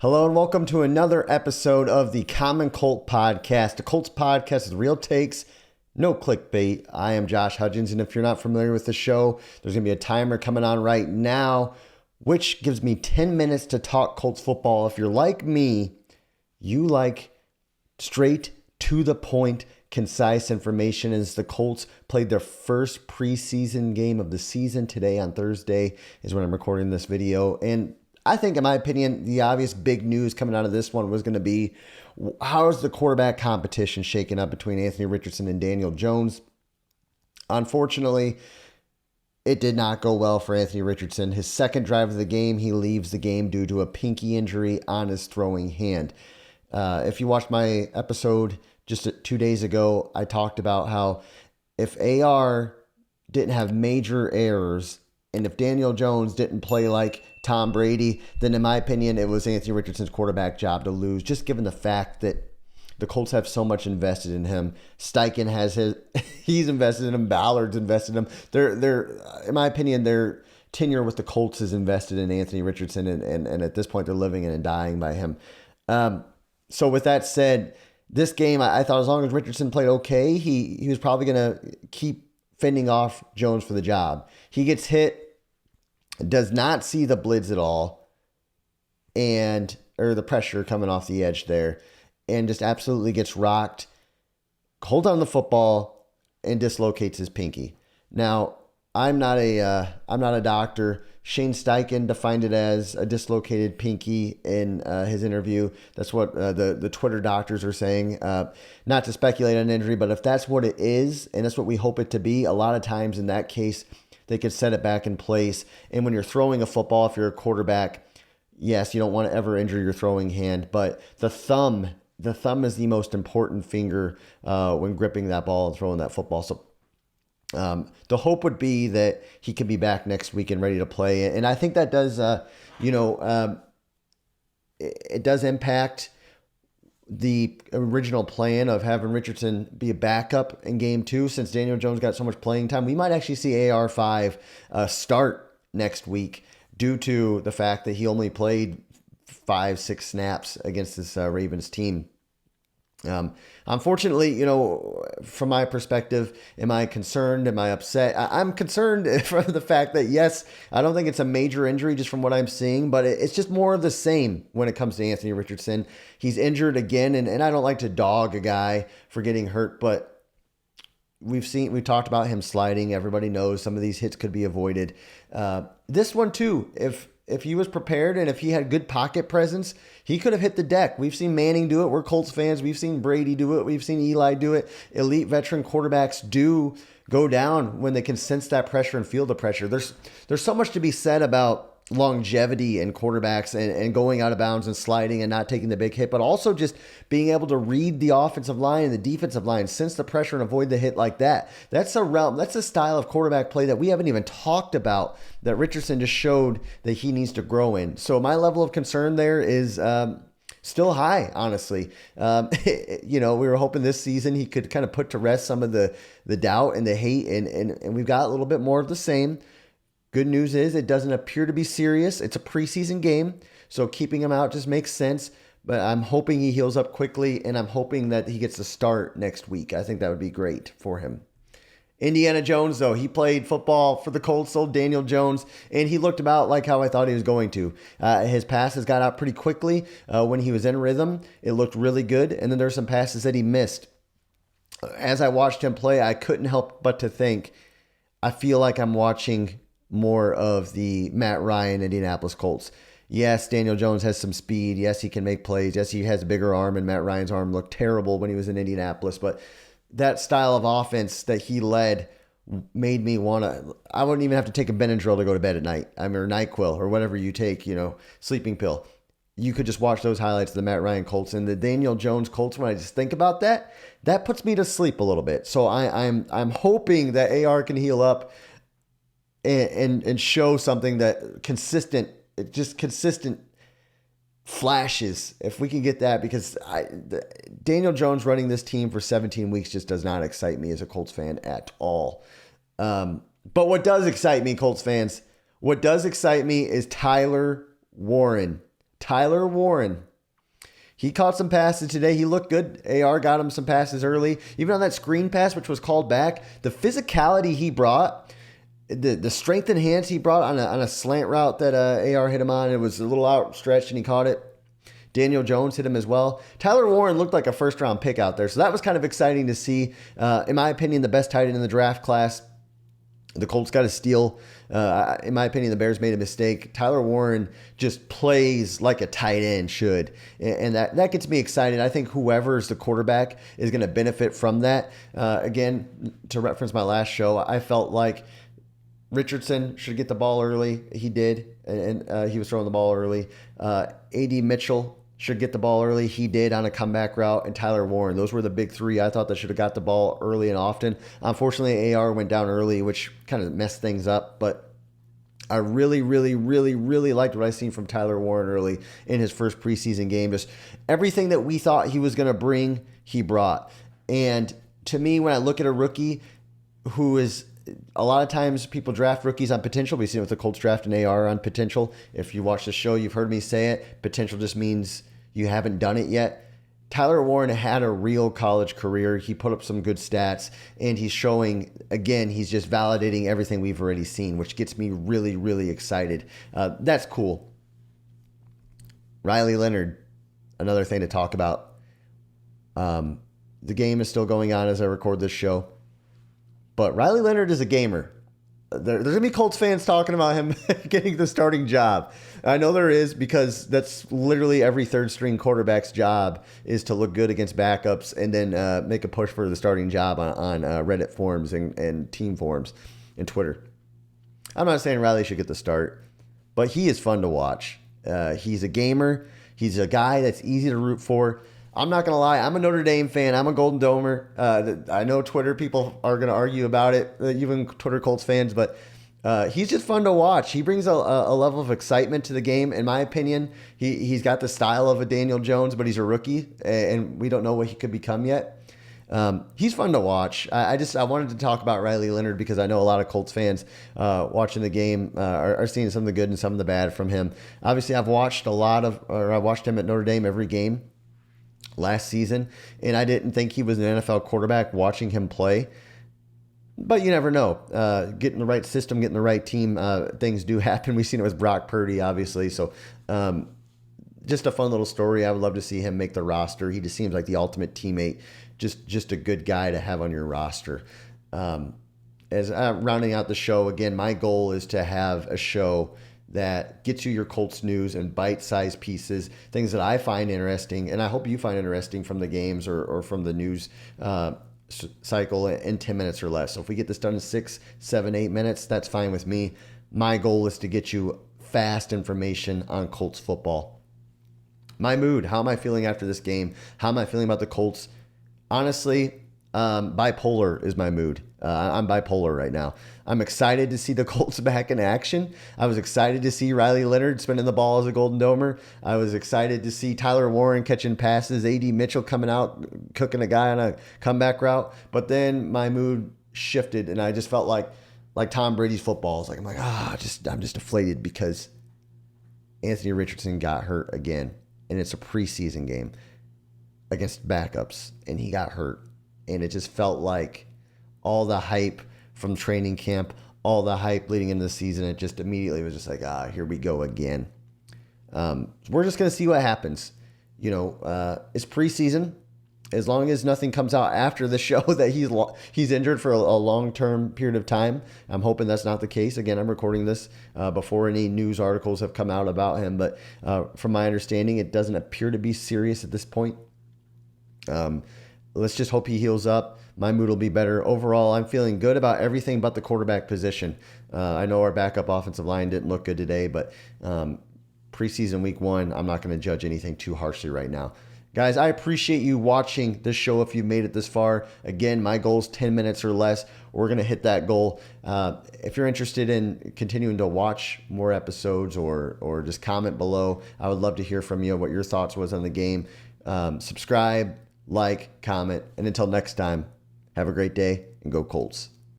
Hello and welcome to another episode of the Common Colt Podcast. The Colts Podcast is real takes, no clickbait. I am Josh Hudgens, and if you're not familiar with the show, there's going to be a timer coming on right now, which gives me 10 minutes to talk Colts football. If you're like me, you like straight to the point, concise information. As the Colts played their first preseason game of the season today on Thursday is when I'm recording this video, and I think, in my opinion, the obvious big news coming out of this one was going to be, how is the quarterback competition shaking up between Anthony Richardson and Daniel Jones? Unfortunately, it did not go well for Anthony Richardson. His second drive of the game, he leaves the game due to a pinky injury on his throwing hand. If you watched my episode just 2 days ago, I talked about how if AR didn't have major errors and if Daniel Jones didn't play like Tom Brady, then in my opinion, it was Anthony Richardson's quarterback job to lose, just given the fact that the Colts have so much invested in him. Steichen has he's invested in him. Ballard's invested in him. They're in my opinion, their tenure with the Colts is invested in Anthony Richardson, and at this point, they're living and dying by him. So with that said, this game, I thought as long as Richardson played okay, he was probably going to keep fending off Jones for the job. He gets hit, does not see the blitz at all, or the pressure coming off the edge there, and just absolutely gets rocked, holds on the football, and dislocates his pinky. Now, I'm not a doctor. Shane Steichen defined it as a dislocated pinky in his interview. That's what the Twitter doctors are saying. Not to speculate on injury, but if that's what it is, and that's what we hope it to be, a lot of times in that case, they could set it back in place. And when you're throwing a football, if you're a quarterback, yes, you don't want to ever injure your throwing hand, but the thumb is the most important finger when gripping that ball and throwing that football. So the hope would be that he could be back next week and ready to play. And I think that does, it does impact the original plan of having Richardson be a backup in game 2. Since Daniel Jones got so much playing time, we might actually see AR5 start next week due to the fact that he only played 5-6 snaps against this Ravens team. Unfortunately, from my perspective, am I concerned? Am I upset? I'm concerned from the fact that, yes, I don't think it's a major injury just from what I'm seeing, but it's just more of the same when it comes to Anthony Richardson. He's injured again, and I don't like to dog a guy for getting hurt, but we've talked about him sliding. Everybody knows some of these hits could be avoided. This one too, if he was prepared and if he had good pocket presence, he could have hit the deck. We've seen Manning do it. We're Colts fans. We've seen Brady do it. We've seen Eli do it. Elite veteran quarterbacks do go down when they can sense that pressure and feel the pressure. There's so much to be said about longevity in quarterbacks and going out of bounds and sliding and not taking the big hit, but also just being able to read the offensive line and the defensive line, sense the pressure and avoid the hit like that. That's a style of quarterback play that we haven't even talked about, that Richardson just showed that he needs to grow in. So my level of concern there is still high, honestly. We were hoping this season he could kind of put to rest some of the doubt and the hate, and we've got a little bit more of the same. Good news is it doesn't appear to be serious. It's a preseason game, so keeping him out just makes sense. But I'm hoping he heals up quickly, and I'm hoping that he gets to start next week. I think that would be great for him. Indiana Jones, though, he played football for the Colts, old Daniel Jones, and he looked about like how I thought he was going to. His passes got out pretty quickly when he was in rhythm. It looked really good, and then there were some passes that he missed. As I watched him play, I couldn't help but to think, I feel like I'm watching more of the Matt Ryan Indianapolis Colts. Yes, Daniel Jones has some speed. Yes, he can make plays. Yes, he has a bigger arm, and Matt Ryan's arm looked terrible when he was in Indianapolis. But that style of offense that he led made me want to, I wouldn't even have to take a Benadryl to go to bed at night. Or NyQuil or whatever you take, sleeping pill. You could just watch those highlights of the Matt Ryan Colts and the Daniel Jones Colts. When I just think about that, that puts me to sleep a little bit. So I'm hoping that AR can heal up and show something that consistent flashes, if we can get that, because Daniel Jones running this team for 17 weeks just does not excite me as a Colts fan at all. But what does excite me, Colts fans, what does excite me is Tyler Warren Tyler Warren. He caught some passes today. He looked good. AR got him some passes early. Even on that screen pass, which was called back, the physicality he brought, the strength and hands he brought on a slant route that AR hit him on, it was a little outstretched and he caught it. Daniel Jones hit him as well. Tyler Warren looked like a first-round pick out there, so that was kind of exciting to see. In my opinion, the best tight end in the draft class. The Colts got a steal. In my opinion, the Bears made a mistake. Tyler Warren just plays like a tight end should. And that gets me excited. I think whoever is the quarterback is going to benefit from that. Again, to reference my last show, I felt like Richardson should get the ball early. He did, and he was throwing the ball early. A.D. Mitchell should get the ball early. He did on a comeback route. And Tyler Warren. Those were the big three. I thought they should have got the ball early and often. Unfortunately, AR went down early, which kind of messed things up. But I really, really, really, really liked what I seen from Tyler Warren early in his first preseason game. Just everything that we thought he was going to bring, he brought. And to me, when I look at a rookie who is... A lot of times people draft rookies on potential. We've seen it with the Colts draft and AR on potential. If you watch the show, you've heard me say it. Potential just means you haven't done it yet. Tyler Warren had a real college career. He put up some good stats, and he's showing, again, he's just validating everything we've already seen, which gets me really, really excited. That's cool. Riley Leonard, another thing to talk about. The game is still going on as I record this show. But Riley Leonard is a gamer. There's going to be Colts fans talking about him getting the starting job. I know there is, because that's literally every third-string quarterback's job is to look good against backups and then make a push for the starting job on Reddit forums and team forums and Twitter. I'm not saying Riley should get the start, but he is fun to watch. He's a gamer. He's a guy that's easy to root for. I'm not going to lie. I'm a Notre Dame fan. I'm a Golden Domer. I know Twitter people are going to argue about it, even Twitter Colts fans, but he's just fun to watch. He brings a level of excitement to the game. In my opinion, he's got the style of a Daniel Jones, but he's a rookie, and we don't know what he could become yet. He's fun to watch. I wanted to talk about Riley Leonard because I know a lot of Colts fans watching the game are seeing some of the good and some of the bad from him. Obviously, I watched him at Notre Dame every game last season, and I didn't think he was an NFL quarterback watching him play. But you never know. Getting the right system, getting the right team, things do happen. We've seen it with Brock Purdy, obviously. So just a fun little story. I would love to see him make the roster. He just seems like the ultimate teammate, just a good guy to have on your roster. As rounding out the show, again, my goal is to have a show that gets you your Colts news in bite-sized pieces, things that I find interesting, and I hope you find interesting from the games or from the news cycle in 10 minutes or less. So if we get this done in 6, 7, 8 minutes, that's fine with me. My goal is to get you fast information on Colts football. My mood, how am I feeling after this game? How am I feeling about the Colts? Honestly, bipolar is my mood. I'm bipolar right now. I'm excited to see the Colts back in action. I was excited to see Riley Leonard spinning the ball as a Golden Domer. I was excited to see Tyler Warren catching passes, A.D. Mitchell coming out, cooking a guy on a comeback route. But then my mood shifted, and I just felt like Tom Brady's football. I'm just deflated because Anthony Richardson got hurt again, and it's a preseason game against backups, and he got hurt. And it just felt like all the hype from training camp, all the hype leading into the season, it just immediately was just like, here we go again. We're just going to see what happens. It's preseason. As long as nothing comes out after the show that he's injured for a long-term period of time, I'm hoping that's not the case. Again, I'm recording this before any news articles have come out about him, but from my understanding, it doesn't appear to be serious at this point. Let's just hope he heals up. My mood will be better. Overall, I'm feeling good about everything but the quarterback position. I know our backup offensive line didn't look good today, but preseason week 1, I'm not going to judge anything too harshly right now. Guys, I appreciate you watching this show if you've made it this far. Again, my goal is 10 minutes or less. We're going to hit that goal. If you're interested in continuing to watch more episodes or just comment below, I would love to hear from you what your thoughts was on the game. Subscribe, like, comment, and until next time, have a great day and go Colts.